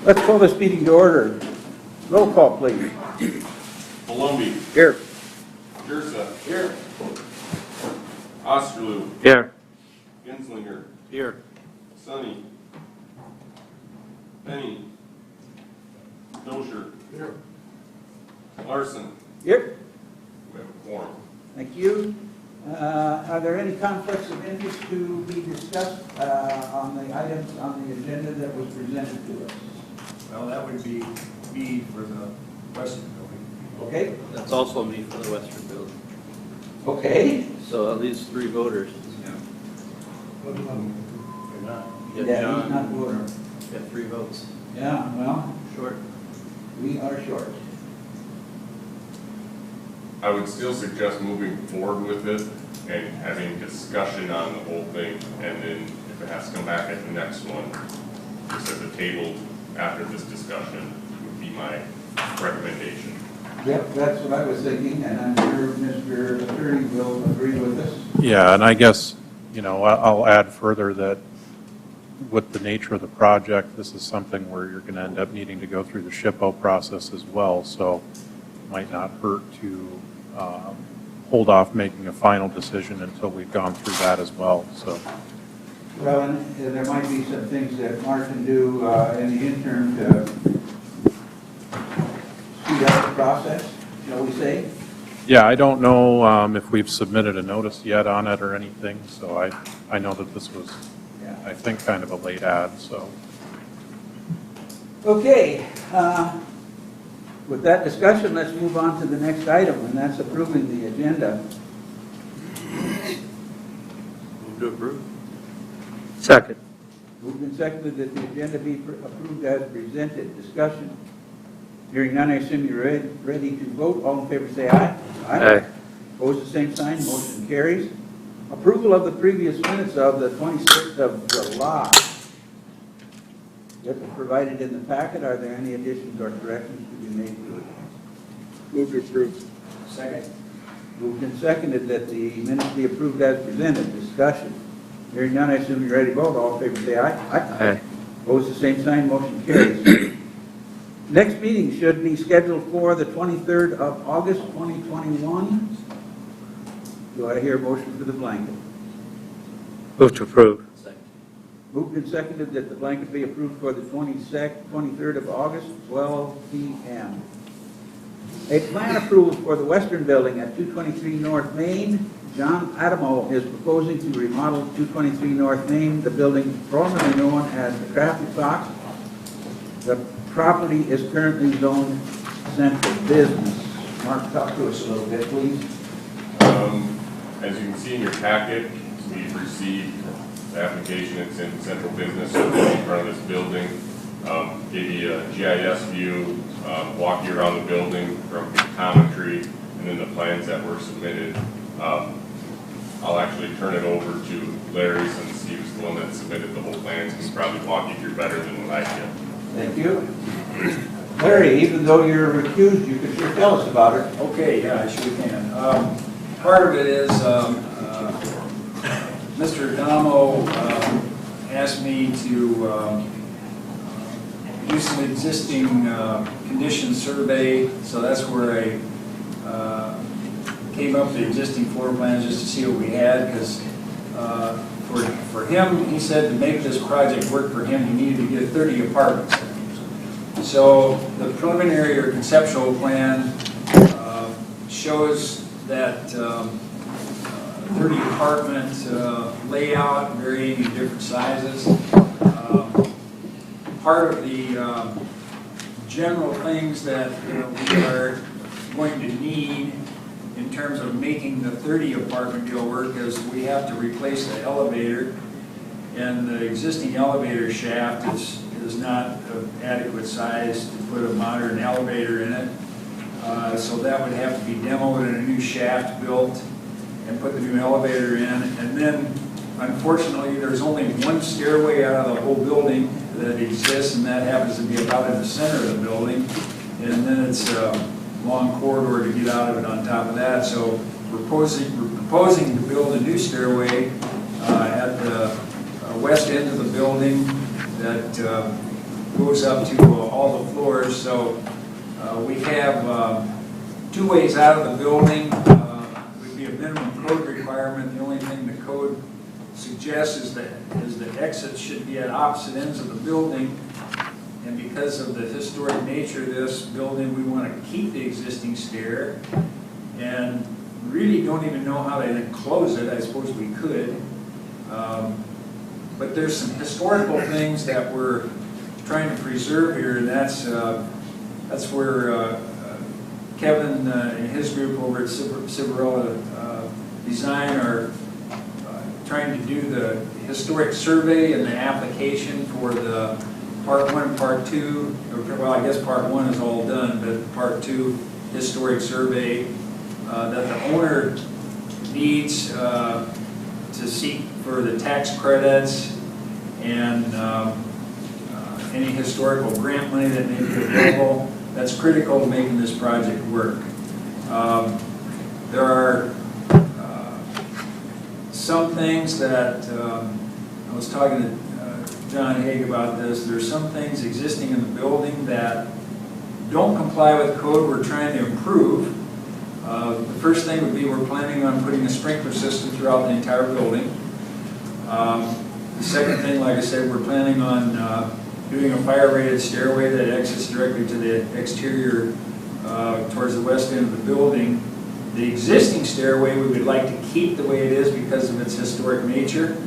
Let's call this meeting to order. Roll call, please. Malumbi. Here. Jersa. Here. Osterloo. Here. Genslinger. Here. Sonny. Penny. Dosher. Here. Larson. Here. We have a quorum. Thank you. Are there any conflicts of interest to be discussed on the items on the agenda that was presented to us? Well, that would be me for the Western Building. Okay? That's also me for the Western Building. Okay. So at least 3 voters. Yeah. You're not. You Yeah, got he's not John, voter. you got 3 votes. Yeah, well, Short. we are short. I would still suggest moving forward with it and having discussion on the whole thing, and then if it has to come back at the next one, just at the table after this discussion would be my recommendation. Yep, that's what I was thinking, and I'm sure Mr. Attorney will agree with us. Yeah, and I guess, I'll add further that with the nature of the project, this is something where you're going to end up needing to go through the SHPO process as well, so it might not hurt to hold off making a final decision until we've gone through that as well, so. Well, and there might be some things that Mark can do in the interim to speed up the process, shall we say? Yeah, I don't know if we've submitted a notice yet on it or anything, so I know that this was, Yeah. I think, kind of a late ad, so. Okay, with that discussion, let's move on to the next item, and that's approving the agenda. Move to approve. Second. Moved and seconded that the agenda be approved as presented. Discussion. Hearing none, I assume you're ready to vote. All in favor say aye. Aye. Opposed, the same sign. Motion carries. Approval of the previous minutes of the 26th of July. That was provided in the packet. Are there any additions or corrections to be made to it? Move to approve. Second. Moved and seconded that the minutes be approved as presented. Discussion. Hearing none, I assume you're ready to vote. All in favor say aye. Aye. Opposed, the same sign. Motion carries. Next meeting should be scheduled for the 23rd of August, 2021. Do I hear a motion for the blanket? Move to approve. Second. Moved and seconded that the blanket be approved for the 23rd of August, 12 p.m. A plan approval for the Western Building at 223 North Main. John Adamo is proposing to remodel 223 North Main, the building formerly known as the Crafty Fox. The property is currently zoned central business. Mark, talk to us a little bit, please. As you can see in your packet, we've received the application. It's in central business, so it's in front of this building. Give you a GIS view, walk you around the building from geometry, and then the plans that were submitted. I'll actually turn it over to Larry, since he was the one that submitted the whole plans. He can probably walk you through better than what I can. Thank you. Larry, even though you're recused, you can sure tell us about it. Okay, yeah, I sure can. Part of it is Mr. Adamo asked me to do some existing condition survey, so that's where I came up with the existing floor plans just to see what we had, because for him, he said to make this project work for him, he needed to get 30 apartments. So the preliminary or conceptual plan shows that 30 apartment layout varying in different sizes. Part of the general things that we are going to need in terms of making the 30 apartment deal work is we have to replace the elevator, and the existing elevator shaft is not of adequate size to put a modern elevator in it. So that would have to be demoed and a new shaft built and put the new elevator in. And then, unfortunately, there's only one stairway out of the whole building that exists, and that happens to be about in the center of the building. And then it's a long corridor to get out of it on top of that. So we're proposing to build a new stairway at the west end of the building that goes up to all the floors. So we have 2 ways out of the building. Would be a minimum code requirement. The only thing the code suggests is that exits should be at opposite ends of the building. And because of the historic nature of this building, we want to keep the existing stair, and really don't even know how to close it. I suppose we could. But there's some historical things that we're trying to preserve here, and that's where Kevin and his group over at Cibarella Design are trying to do the historic survey and the application for the Part 1 and Part 2. Well, I guess Part 1 is all done, but Part 2 historic survey that the owner needs to seek for the tax credits and any historical grant money that may be available. That's critical to making this project work. There are some things that, I was talking to John Haig about this, there's some things existing in the building that don't comply with code we're trying to improve. The first thing would be we're planning on putting a sprinkler system throughout the entire building. The second thing, like I said, we're planning on doing a fire-rated stairway that exits directly to the exterior towards the west end of the building. The existing stairway we would like to keep the way it is because of its historic nature.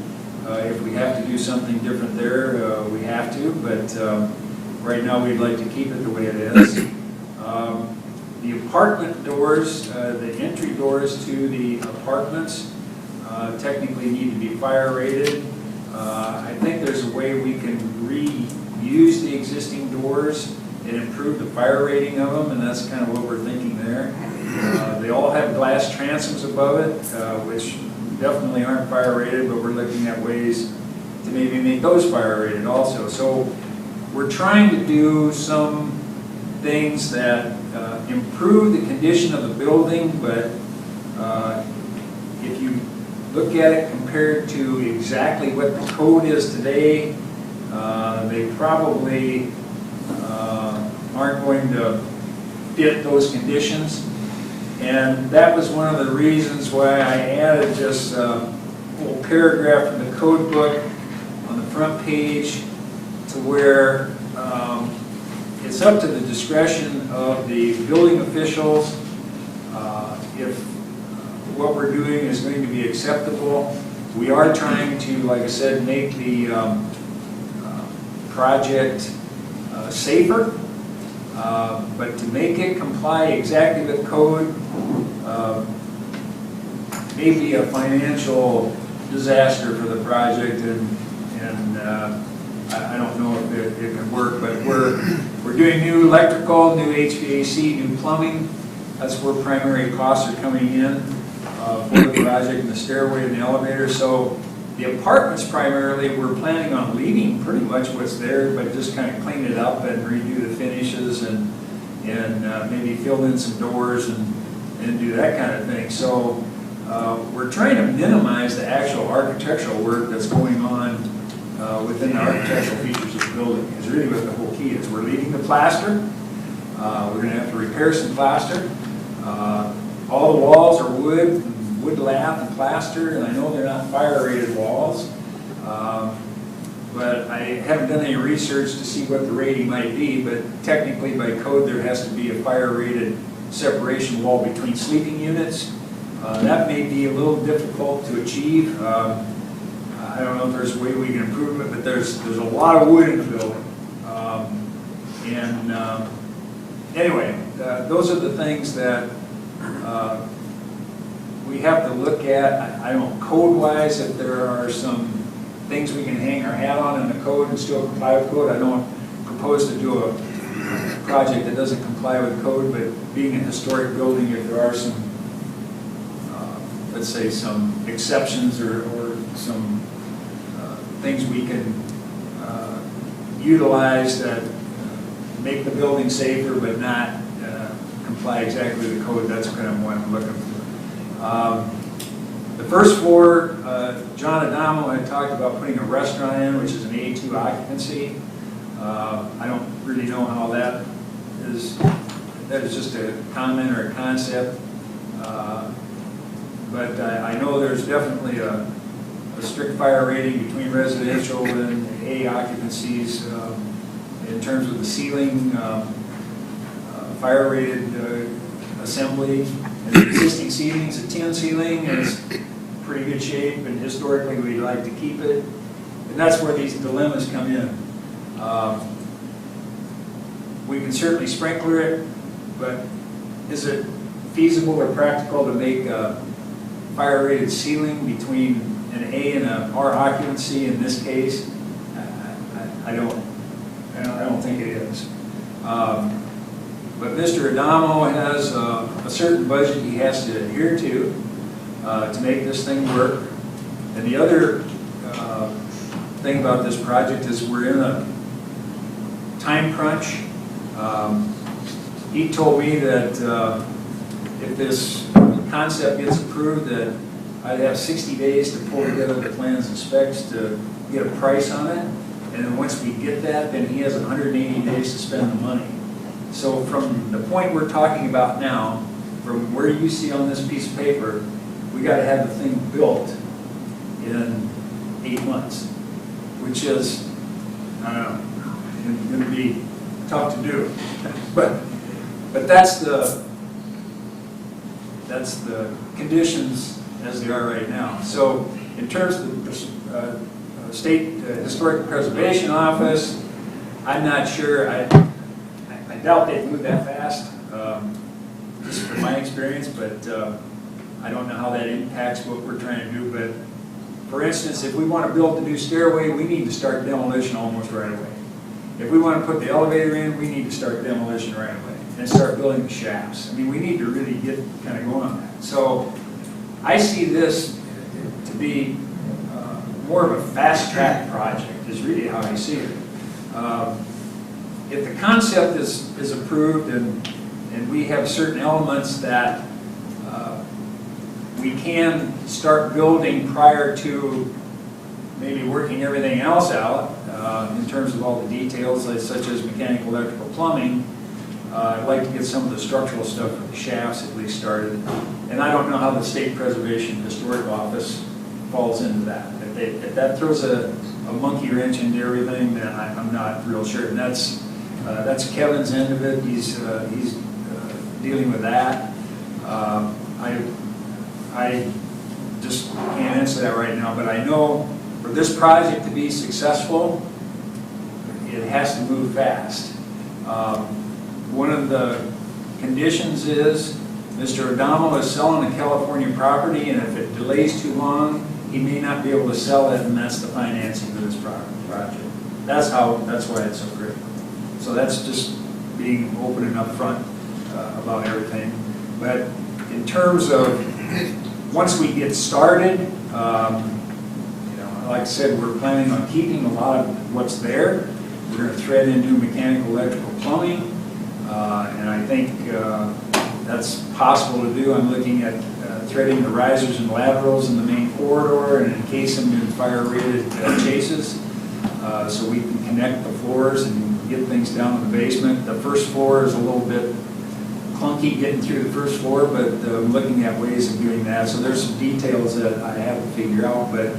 If we have to do something different there, we have to, but right now we'd like to keep it the way it is. The apartment doors, the entry doors to the apartments technically need to be fire rated. I think there's a way we can reuse the existing doors and improve the fire rating of them, and that's kind of what we're thinking there. They all have glass transoms above it, which definitely aren't fire rated, but we're looking at ways to maybe make those fire rated also. So we're trying to do some things that improve the condition of the building, but if you look at it compared to exactly what the code is today, they probably aren't going to fit those conditions. And that was one of the reasons why I added just a little paragraph from the code book on the front page to where it's up to the discretion of the building officials if what we're doing is going to be acceptable. We are trying to, like I said, make the project safer, but to make it comply exactly with code may be a financial disaster for the project, and I don't know if it can work, but we're doing new electrical, new HVAC, new plumbing. That's where primary costs are coming in for the project, and the stairway and the elevator. So the apartments primarily, we're planning on leaving pretty much what's there, but just kind of clean it up and redo the finishes and maybe fill in some doors and do that kind of thing. So we're trying to minimize the actual architectural work that's going on within the architectural features of the building. Is really what the whole key is. We're leaving the plaster. We're going to have to repair some plaster. All the walls are wood lath and plaster, and I know they're not fire-rated walls. But I haven't done any research to see what the rating might be, but technically by code there has to be a fire-rated separation wall between sleeping units. That may be a little difficult to achieve. I don't know if there's a way we can improve it, but there's a lot of wood in the building. Anyway, those are the things that we have to look at. I don't know, code-wise, if there are some things we can hang our hat on in the code and still comply with code. I don't propose to do a project that doesn't comply with code, but being a historic building, if there are some, let's say, some exceptions or some things we can utilize that make the building safer but not comply exactly with the code, that's kind of what I'm looking for. The first floor, John Adamo had talked about putting a restaurant in, which is an A2 occupancy. I don't really know how that is just a comment or a concept. But I know there's definitely a strict fire rating between residential and A occupancies in terms of the ceiling, fire rated assembly. And the existing ceiling is a tin ceiling, and it's pretty good shape, and historically we'd like to keep it. And that's where these dilemmas come in. We can certainly sprinkler it, but is it feasible or practical to make a fire rated ceiling between an A and a R occupancy in this case? I don't think it is. But Mr. Adamo has a certain budget he has to adhere to make this thing work. And the other thing about this project is we're in a time crunch. He told me that if this concept gets approved, that I'd have 60 days to pull together the plans and specs to get a price on it. And then once we get that, then he has 180 days to spend the money. So from the point we're talking about now, from where you see on this piece of paper, we got to have the thing built in 8 months, which is, I don't know, going to be tough to do. But that's the conditions as they are right now. So in terms of the State Historic Preservation Office, I'm not sure. I doubt they'd move that fast, just from my experience, but I don't know how that impacts what we're trying to do. But for instance, if we want to build the new stairway, we need to start demolition almost right away. If we want to put the elevator in, we need to start demolition right away and start building the shafts. I mean, we need to really get kind of going on that. So I see this to be more of a fast-track project is really how I see it. If the concept is approved and we have certain elements that we can start building prior to maybe working everything else out in terms of all the details, such as mechanical, electrical, plumbing, I'd like to get some of the structural stuff for the shafts at least started. And I don't know how the State Preservation Historic Office falls into that. If that throws a monkey wrench into everything, then I'm not real sure. And that's Kevin's end of it. He's dealing with that. I just can't answer that right now, but I know for this project to be successful, it has to move fast. One of the conditions is Mr. Adamo is selling a California property, and if it delays too long, he may not be able to sell it, and that's the financing for this project. That's why it's so critical. So that's just being open and upfront about everything. But in terms of once we get started, like I said, we're planning on keeping a lot of what's there. We're going to thread in new mechanical, electrical, plumbing, and I think that's possible to do. I'm looking at threading the risers and laterals in the main corridor and encase them in fire-rated chases so we can connect the floors and get things down to the basement. The first floor is a little bit clunky getting through the first floor, but I'm looking at ways of doing that. So there's some details that I have to figure out, but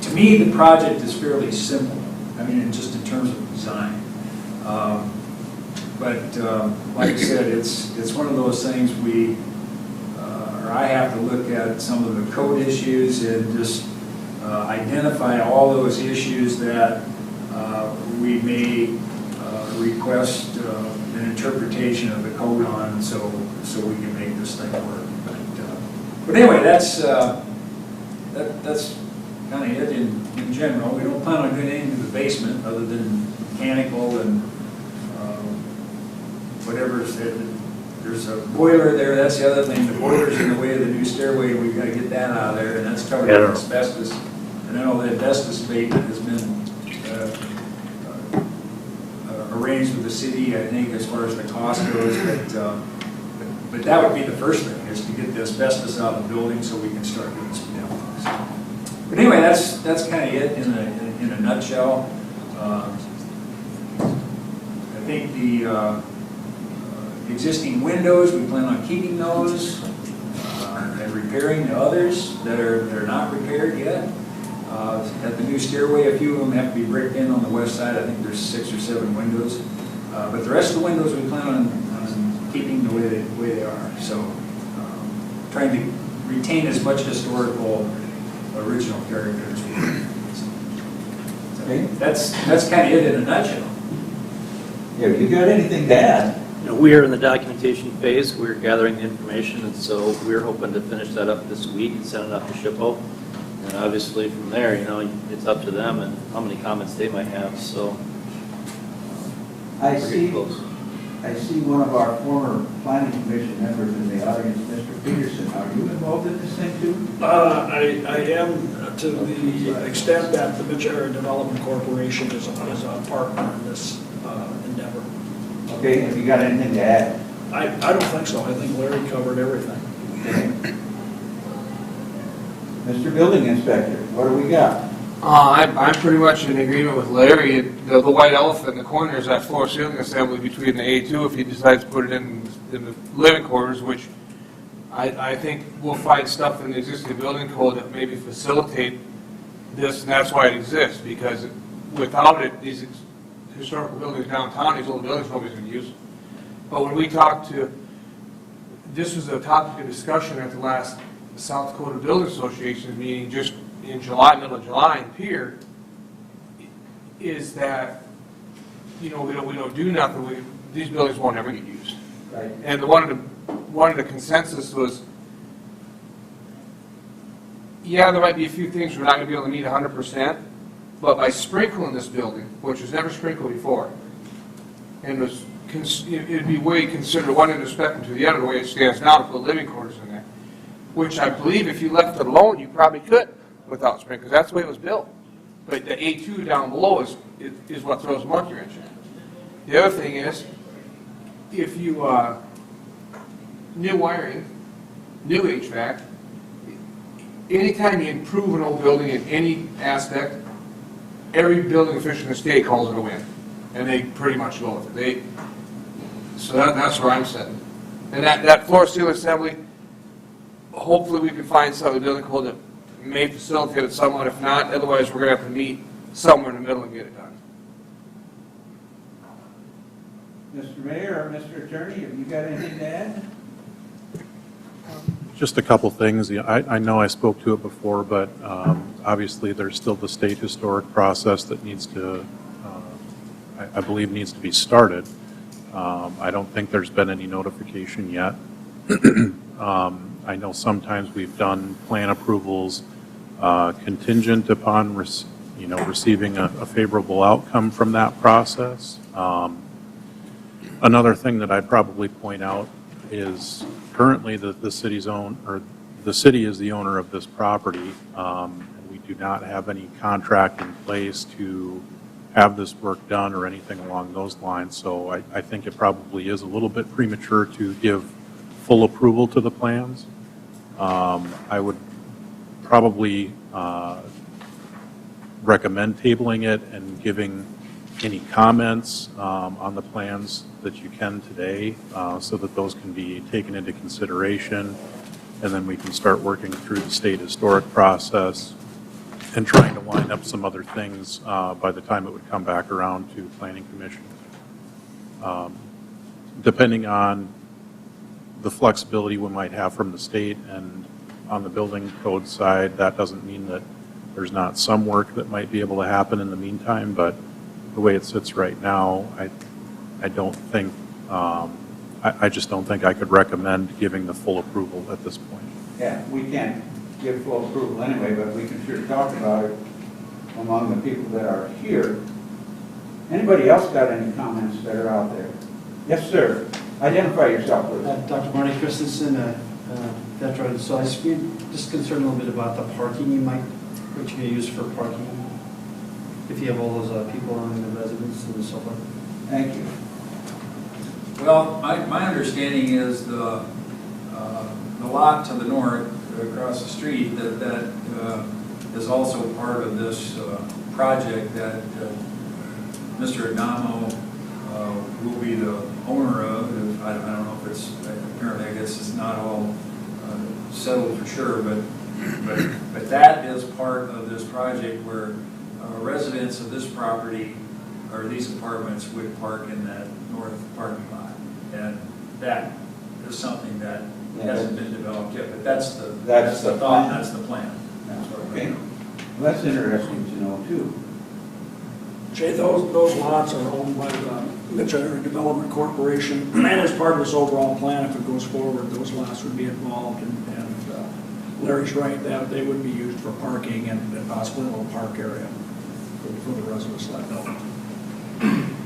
to me the project is fairly simple. I mean, just in terms of design. But like I said, it's one of those things or I have to look at some of the code issues and just identify all those issues that we may request an interpretation of the code on, so we can make this thing work. But anyway, that's kind of it in general. We don't plan on doing anything to the basement other than mechanical and whatever. There's a boiler there. That's the other thing. The boiler's in the way of the new stairway. We've got to get that out of there, and that's covered with asbestos. And I know the asbestos abatement has been arranged with the city, I think, as far as the cost goes. But that would be the first thing, is to get the asbestos out of the building so we can start doing some demos. But anyway, that's kind of it in a nutshell. think the existing windows, we plan on keeping those and repairing the others that are not repaired yet. At the new stairway, a few of them have to be bricked in on the west side. I think there's 6 or 7 windows. But the rest of the windows we plan on keeping the way they are. So trying to retain as much historical original character as we can. Okay. That's kind of it in a nutshell. Yeah, you got anything to add? You know, we are in the documentation phase. We're gathering the information, and so we're hoping to finish that up this week and send it up to SHPO. And obviously from there, you know, it's up to them and how many comments they might have, so. I we're getting see, close. I see one of our former planning commission members in the audience, Mr. Peterson. Are you involved in this thing too? I am to the extent that the Mitchell Area Development Corporation is a partner in this endeavor. Okay, have you got anything to add? I don't think so. I think Larry covered everything. Okay. Mr. Building Inspector, what do we got? I'm pretty much in agreement with Larry. The white elephant in the corner is that floor ceiling assembly between the A2 if he decides to put it in the living quarters, which I think we'll find stuff in the existing building code that maybe facilitate this, and that's why it exists, because without it, these historical buildings downtown, these old buildings, nobody's going to use them. But when we talked to, this was a topic of discussion at the last South Dakota Building Association meeting just in July, middle of July in Pier, is that, you know, we don't do nothing. These buildings won't ever get used. Right. And one of the consensus was, yeah, there might be a few things we're not going to be able to meet 100%, but by sprinkling this building, which was never sprinkled before, and it'd be way considered one end of the spectrum to the other, the way it stands now, to put living quarters in there, which I believe if you left it alone, you probably could without sprinklers. That's the way it was built. But the A2 down below is what throws a monkey wrench in. The other thing is, if you, new wiring, new HVAC, anytime you improve an old building in any aspect, every building official in the state calls it a win. And they pretty much go with it. So that's where I'm sitting. And that floor ceiling assembly, hopefully we can find some of the building code that may facilitate it somewhat. If not, otherwise we're going to have to meet somewhere in the middle and get it done. Mr. Mayor or Mr. Attorney, have you got anything to add? Just a couple things. I know I spoke to it before, but obviously there's still the state historic process that needs to, I believe needs to be started. I don't think there's been any notification yet. I know sometimes we've done plan approvals contingent upon receiving a favorable outcome from that process. Another thing that I'd probably point out is currently the city is the owner of this property. And we do not have any contract in place to have this work done or anything along those lines. So I think it probably is a little bit premature to give full approval to the plans. I would probably recommend tabling it and giving any comments on the plans that you can today so that those can be taken into consideration, and then we can start working through the state historic process and trying to line up some other things by the time it would come back around to Planning Commission. Depending on the flexibility we might have from the state and on the building code side, that doesn't mean that there's not some work that might be able to happen in the meantime, but the way it sits right now, I don't think, I just don't think I could recommend giving the full approval at this point. Yeah, we can't give full approval anyway, but we can sure talk about it among the people that are here. Anybody else got any comments that are out there? Yes, sir. Identify yourself, please. Dr. Marty Christensen, veteran. So I was just concerned a little bit about the parking what you're going to use for parking, if you have all those people in the residence and so forth. Thank you. Well, my understanding is the lot to the north, across the street, that is also part of this project that Mr. Adamo will be the owner of. I don't know if it's, apparently I guess it's not all settled for sure, but that is part of this project where residents of this property or these apartments would park in that north parking lot. And that is something that hasn't been developed yet, but that's the thought, plan. that's the plan. That's what we're Okay, doing. well, that's interesting to know too. Jay, those lots are owned by the Mitchell Area Development Corporation, and as part of this overall plan, if it goes forward, those lots would be involved, and Larry's right, that they would be used for parking and possibly a little park area for the residents of that building.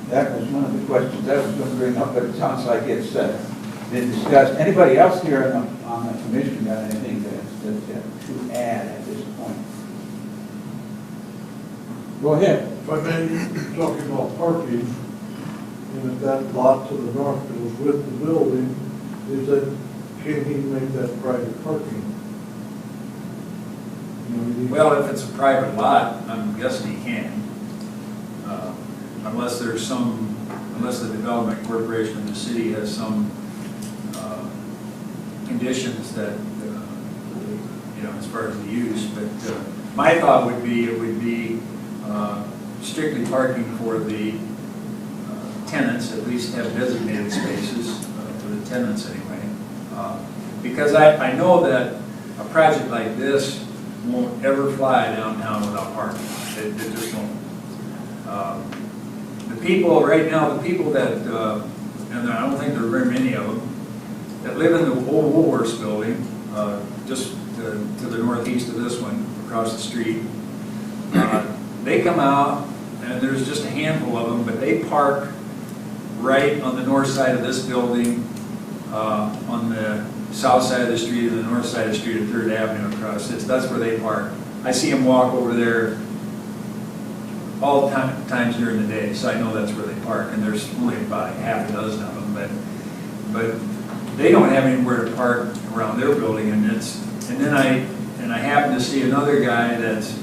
That was one of the questions I was going to bring up, but it sounds like it's been discussed. Anybody else here on the commission got anything to add at this point? Go ahead. If I may, talking about parking, and if that lot to the north goes with the building, is that, can he make that private parking? You know, he- Well, if it's a private lot, I'm guessing he can. Unless the Development Corporation of the city has some conditions that, as far as the use. But my thought would be, it would be strictly parking for the tenants, at least have designated spaces for the tenants anyway. Because I know that a project like this won't ever fly downtown without parking. It just won't. The people right now, the people that, and I don't think there are very many of them, that live in the old Woolworths building, just to the northeast of this one, across the street, they come out, and there's just a handful of them, but they park right on the north side of this building, on the south side of the street and the north side of the street of 3rd Avenue across this. That's where they park. I see them walk over there all times during the day, so I know that's where they park, and there's only about half a dozen of them, but they don't have anywhere to park around their building, and then I happen to see another guy that's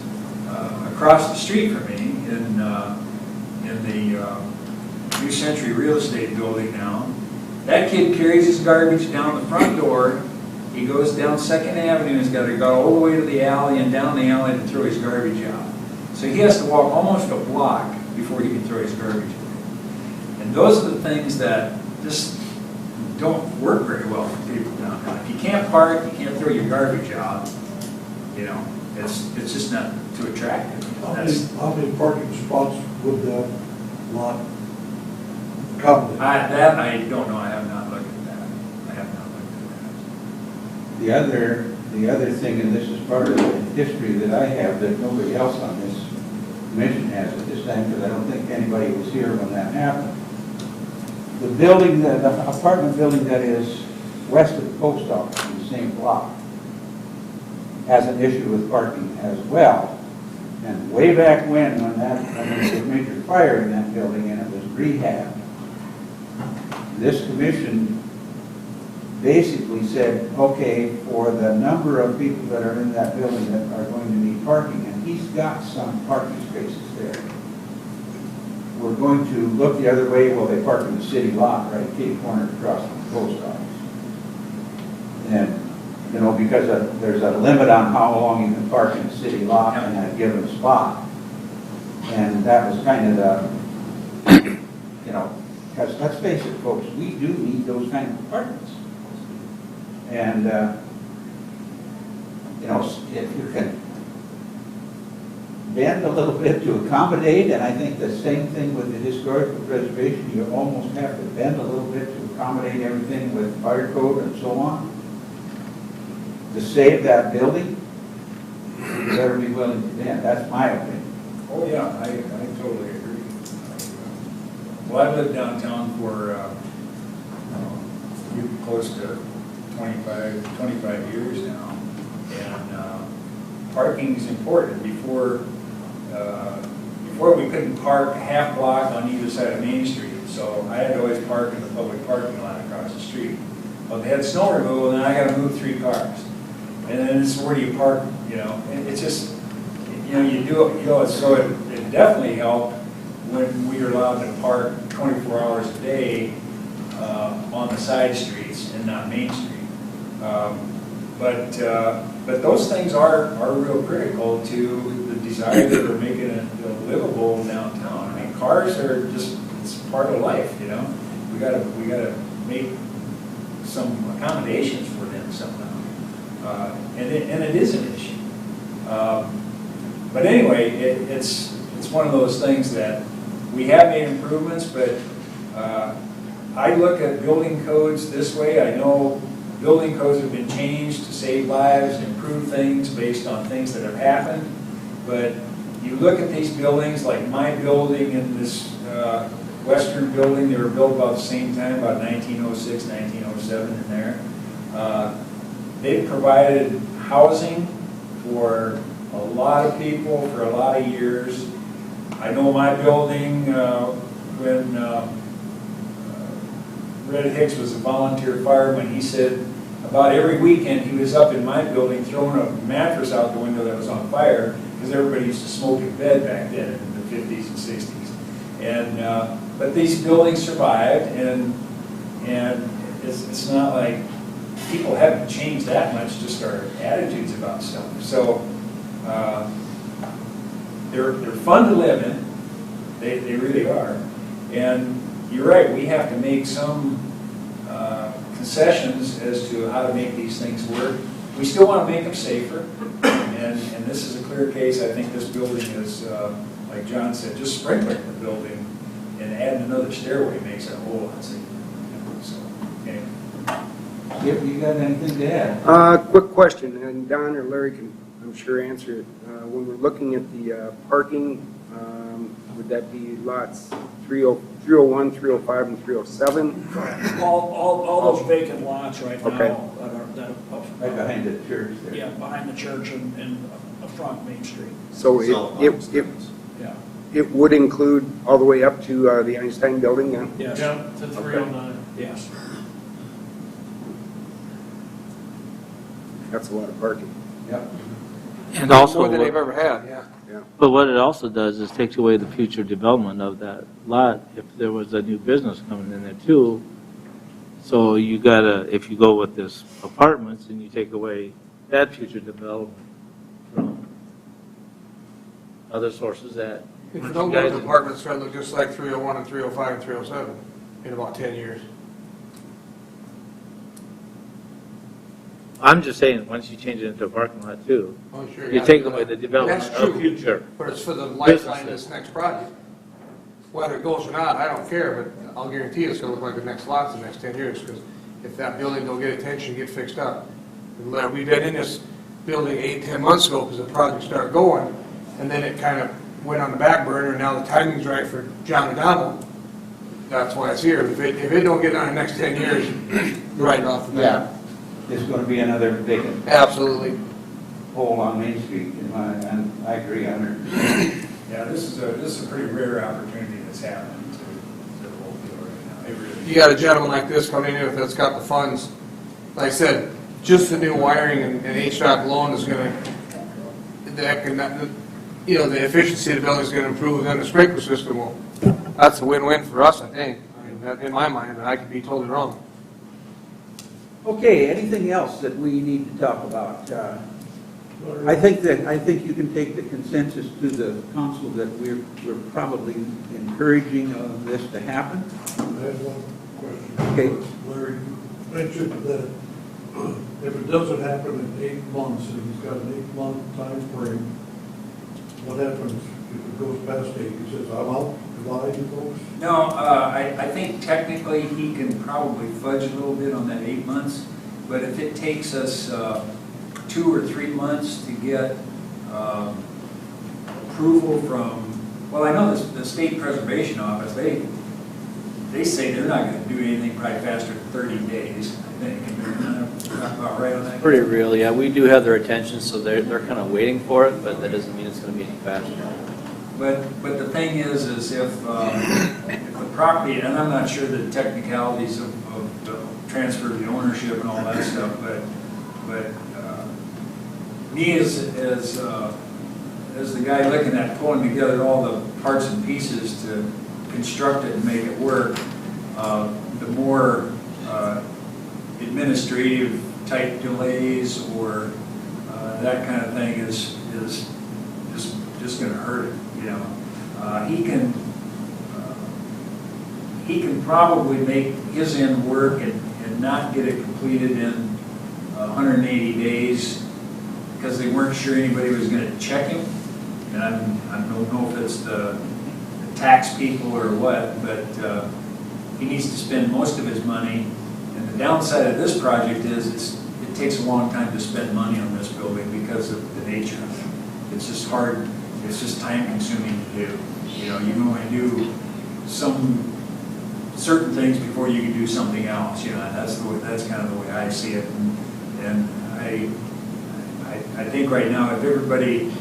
across the street from me in the New Century Real Estate building now. That kid carries his garbage down the front door. He goes down 2nd Avenue, he's got to go all the way to the alley and down the alley to throw his garbage out. So he has to walk almost a block before he can throw his garbage away. And those are the things that just don't work very well for people downtown. If you can't park, you can't throw your garbage out, it's just not too attractive. How many parking spots would that lot accommodate? That I don't know, I have not looked at that. I have not looked at that. The other thing, and this is part of the history that I have that nobody else on this commission has at this time, because I don't think anybody was here when that happened. The building, the apartment building that is west of the post office in the same block has an issue with parking as well. And way back when there was a major fire in that building and it was rehabbed, this commission basically said, okay, for the number of people that are in that building that are going to need parking, and he's got some parking spaces there, we're going to look the other way. Well, they park in the city lot, right, kitty corner across from the post office. And, because there's a limit on how long you can park in the city lot in a given spot. And that was kind of the, because let's face it, folks, we do need those kind of apartments. And, if you can bend a little bit to accommodate, and I think the same thing with the historical preservation, you almost have to bend a little bit to accommodate everything with fire code and so on. To save that building, you better be willing to bend. That's my opinion. Oh, yeah, I totally agree. Well, I've lived downtown for close to 25 years now, and parking is important. Before we couldn't park a half block on either side of Main Street, so I had to always park in the public parking lot across the street. Well, they had snow removal, and then I got to move 3 cars. And then it's where do you park, it's just, you do it, so it definitely helped when we were allowed to park 24 hours a day on the side streets and not Main Street. But those things are real critical to the desire to make it livable downtown. I mean, cars are just, it's part of life, you know? We gotta make some accommodations for them somehow. And it is an issue. But anyway, it's one of those things that we have made improvements, but I look at building codes this way. I know building codes have been changed to save lives, improve things based on things that have happened. But you look at these buildings, like my building and this western building, they were built about the same time, about 1906, 1907 in there. They've provided housing for a lot of people for a lot of years. I know my building, when Red Hicks was a volunteer fireman, he said about every weekend he was up in my building throwing a mattress out the window that was on fire, because everybody used to smoke in bed back then in the 50s and 60s. And but these buildings survived, and it's not like people haven't changed that much, just our attitudes about stuff. So they're fun to live in. They really are. And you're right, we have to make some concessions as to how to make these things work. We still want to make them safer, and this is a clear case. I think this building is, like John said, just sprinkling the building and adding another stairway makes it a whole lot safer. So, anyway. Skip, you got anything to add? Quick question, and Don or Larry can, I'm sure, answer it. When we're looking at the parking, would that be lots 301, 305, and 307? All those vacant lots right now Okay. that are Right behind the church there. yeah, behind the church and front Main Street. So Yeah. it would include all the way up to the Einstein building then? Yes. to 309. Yes. That's a lot of parking. Yep. And also, More than they've ever had, yeah. but what it also does is takes away the future development of that lot if there was a new business coming in there too. So you gotta, if you go with this apartments and you take away that future development from other sources that. If you don't go to apartments, it's going to look just like 301 and 305 and 307 in about 10 years. I'm just saying, once you change it into a parking lot too, Oh, sure. you take away the development That's of true. future. But it's for the lifetime of Businesses. this next project. Whether it goes or not, I don't care, but I'll guarantee it's going to look like the next lots in the next 10 years, because if that building don't get attention, get fixed up. And we been in this building 8, 10 months ago because the project started going, and then it kind of went on the back burner, and now the timing's right for John and Donald. That's why it's here. If it don't get done in the next 10 years, right off the bat. Yeah. There's going to be another vacant Absolutely. hole on Main Street, and I agree 100%. Yeah, this is a pretty rare opportunity that's happening to the whole deal right now. It really You got a gentleman like this coming in that's got the funds. Like I said, just the new wiring and HVAC alone is going to, the efficiency of the building is going to improve, and then the sprinkler system will. That's a win-win for us, I think. I mean, that, in my mind, and I could be totally wrong. Okay, anything else that we need to talk about? I think you can take the consensus to the council that we're probably encouraging of this to happen. I have one question. Okay. Larry, you mentioned that if it doesn't happen in 8 months, and he's got an 8-month time frame, what happens if it goes past 8? He says, I'm out, goodbye, you folks? No, I think technically he can probably fudge a little bit on that 8 months, but if it takes us 2 or 3 months to get approval from, well, I know the State Preservation Office, they say they're not going to do anything probably faster than 30 days, I think. Talk about right on that. Pretty real, yeah. We do have their attention, so they're kind of waiting for it, but that doesn't mean it's going to be any faster. But the thing is if the property, and I'm not sure the technicalities of the transfer of the ownership and all that stuff, but me as the guy looking at pulling together all the parts and pieces to construct it and make it work, the more administrative type delays or that kind of thing is just going to hurt it, you know. He can probably make his end work and not get it completed in 180 days because they weren't sure anybody was going to check him. And I don't know if it's the tax people or what, but he needs to spend most of his money. And the downside of this project is it takes a long time to spend money on this building because of the nature of it. It's just hard, it's just time consuming to do. You know, you only do some certain things before you can do something else. You know, that's kind of the way I see it. And I think right now, if everybody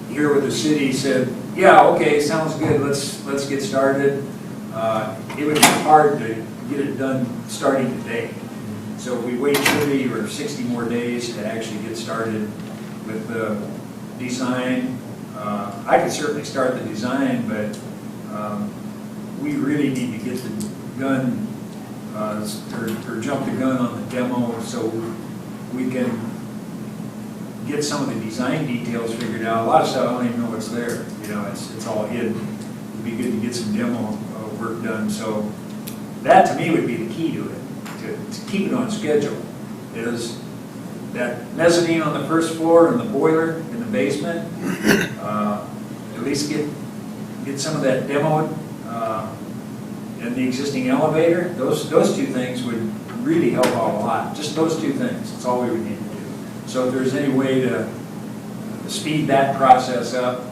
here with the city said, yeah, okay, sounds good, let's get started, it would be hard to get it done starting today. So if we wait 30 or 60 more days to actually get started with the design, I could certainly start the design, but we really need to get the gun, or jump the gun on the demo so we can get some of the design details figured out. A lot of stuff I don't even know what's there. You know, it's all hidden. It'd be good to get some demo work done. So that to me would be the key to it, to keep it on schedule. Is that mezzanine on the first floor and the boiler in the basement, at least get some of that demoed, and the existing elevator. Those two things would really help out a lot. Just those two things. That's all we would need to do. So if there's any way to speed that process up,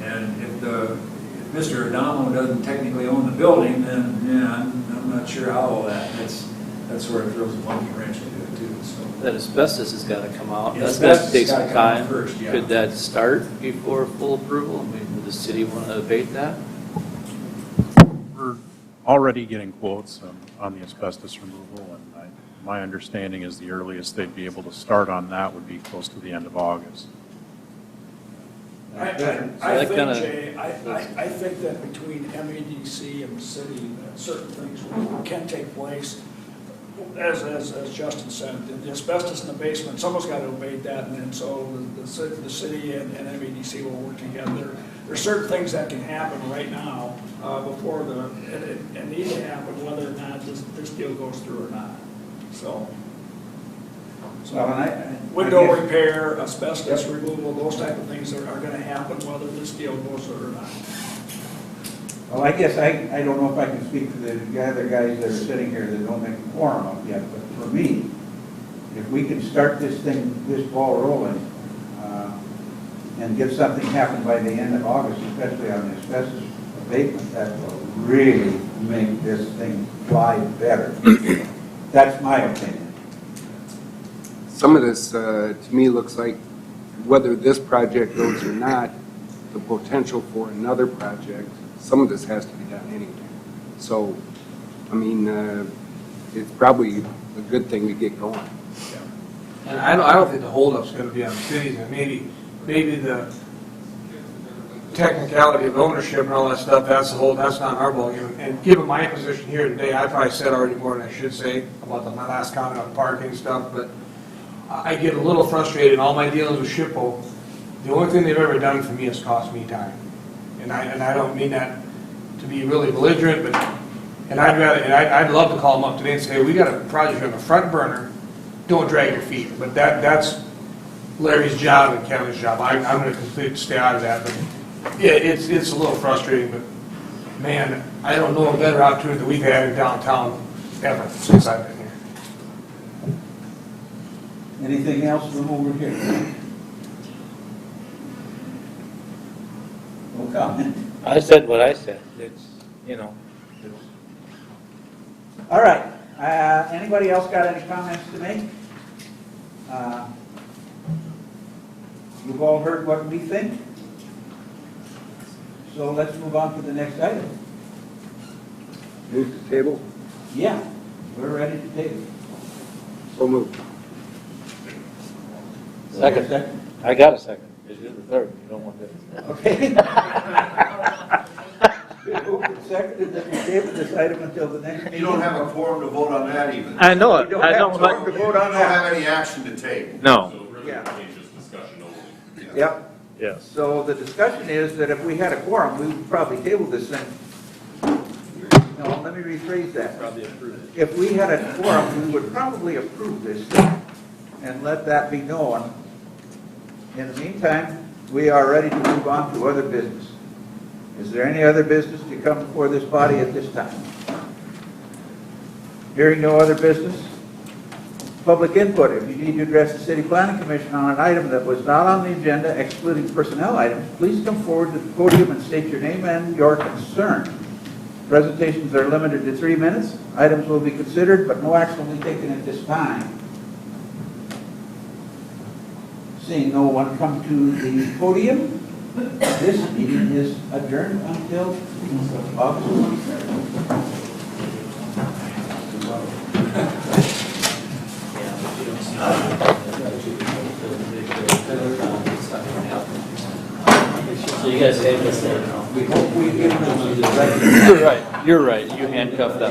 and if Mr. Adamo doesn't technically own the building, then yeah, I'm not sure how all that's where it throws a monkey wrench into it too. So That asbestos has got to come out. Yeah, That's got to asbestos take gotta some come out time. first, yeah. Could that start before full approval? I mean, would the city want to abate that? We're already getting quotes on the asbestos removal, and my understanding is the earliest they'd be able to start on that would be close to the end of August. I that think, kinda- Jay, I think that between MEDC and the city, that certain things can take place. As Justin said, the asbestos in the basement, someone's got to abate that, and then so the city and MEDC will work together. There's certain things that can happen right now before and need to happen, whether or not this deal goes through or not. So Well, and window I guess- repair, asbestos removal, those type of things are going to happen whether this deal goes through or not. Well, I guess I don't know if I can speak for the other guys that are sitting here that don't make a quorum up yet, but for me, if we can start this ball rolling, and get something happen by the end of August, especially on the asbestos abatement, that will really make this thing fly better. That's my opinion. Some of this, to me, looks like whether this project goes or not, the potential for another project, some of this has to be done anyway. So, I mean, it's probably a good thing to get going. And I don't think the holdup's going to be on the cities, and maybe the technicality of ownership and all that stuff, that's not our ballgame. And given my position here today, I probably said already more than I should say about my last comment on parking and stuff, but I get a little frustrated in all my dealings with SHPO. The only thing they've ever done for me is cost me time. And I don't mean that to be really belligerent, but, I'd love to call them up today and say, we got a project on the front burner, don't drag your feet. But that's Larry's job and Kevin's job. I'm going to completely stay out of that, but yeah, it's a little frustrating, but man, I don't know a better opportunity that we've had in downtown ever since I've been here. Anything else from over here? No comment. I said what I said. It's, All right, anybody else got any comments to make? You've all heard what we think, so let's move on to the next item. Move the table? Yeah, we're ready to take it. So moved. second. I got a second, because you're the third, you don't want this. Okay. moved and seconded that we table this item until the next meeting. You don't have a quorum to vote on that even. I know We it, don't I have know, a quorum but, to You vote don't on that. have any action to take. no, So it really Yeah. remains just discussion only. Yep. yes. So the discussion is that if we had a quorum, we would probably table this thing. No, let me rephrase that. Probably approve it. If we had a quorum, we would probably approve this thing and let that be known. In the meantime, we are ready to move on to other business. Is there any other business to come before this body at this time? Hearing no other business? Public input. If you need to address the City Planning Commission on an item that was not on the agenda, excluding personnel items, please come forward to the podium and state your name and your concern. Presentations are limited to 3 minutes. Items will be considered, but no action will be taken at this time. Seeing no one come to the podium, this meeting is adjourned until August 23rd. So you guys have this there now. We hope we've given them the right. You're right, you handcuffed that